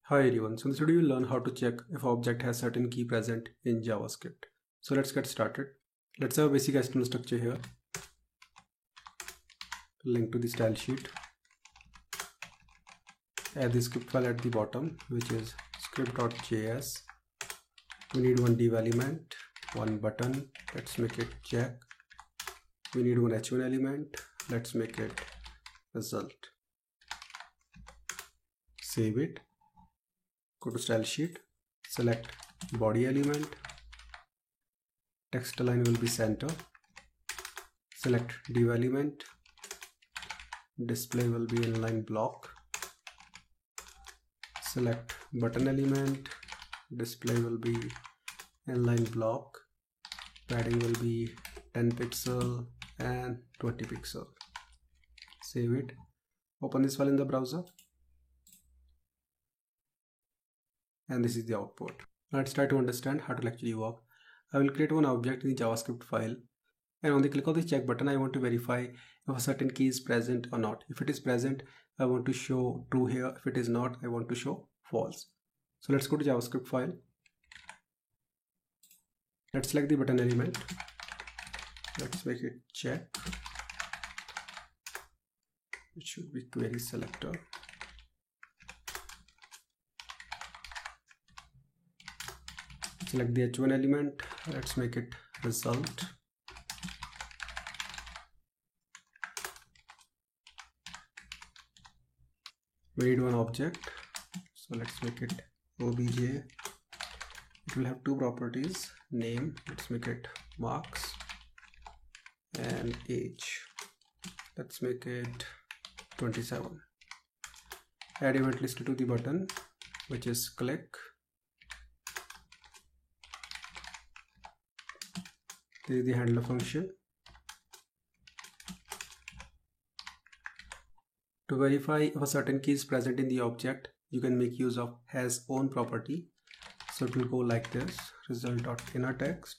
Hi everyone, so in this video we'll learn how to check if object has certain key present in JavaScript. So let's get started. Let's have a basic HTML structure here. Link to the style sheet. Add the script file at the bottom, which is script.js. We need one div element, one button. Let's make it check. We need one h1 element. Let's make it result. Save it. Go to style sheet, select body element, text align will be center, select div element, display will be inline block, select button element, display will be inline block, padding will be 10 pixel and 20 pixel. Save it, open this file in the browser. And this is the output. Let's try to understand how it will actually work. I will create one object in the JavaScript file, and on the click of the check button I want to verify if a certain key is present or not. If it is present, I want to show true here. If it is not, I want to show false. So let's go to JavaScript file. Let's select the button element. Let's make it check. It should be query selector. Select the h1 element, let's make it result. We need one object, so let's make it obj. It will have two properties, name, let's make it marks, and age, let's make it 27. Add event listed to the button, which is click. This is the handler function. To verify if a certain key is present in the object, you can make use of has own property. So it will go like this, result.innerText.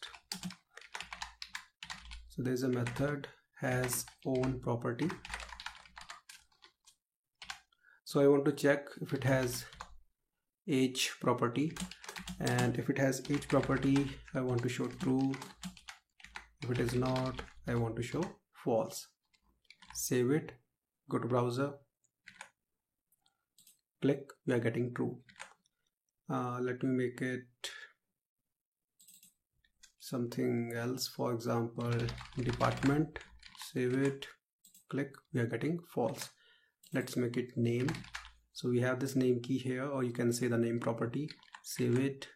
So there is a method has own property. So I want to check if it has age property, and if it has age property, I want to show true. If it is not, I want to show false. Save it, go to browser, click, we are getting true. Let me make it something else, for example department. Save it, click, we are getting false. Let's make it name. So we have this name key here, or you can say the name property. Save it,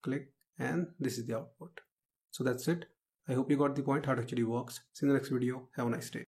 click, and this is the output. So that's it. I hope you got the point how it actually works. See you in the next video. Have a nice day.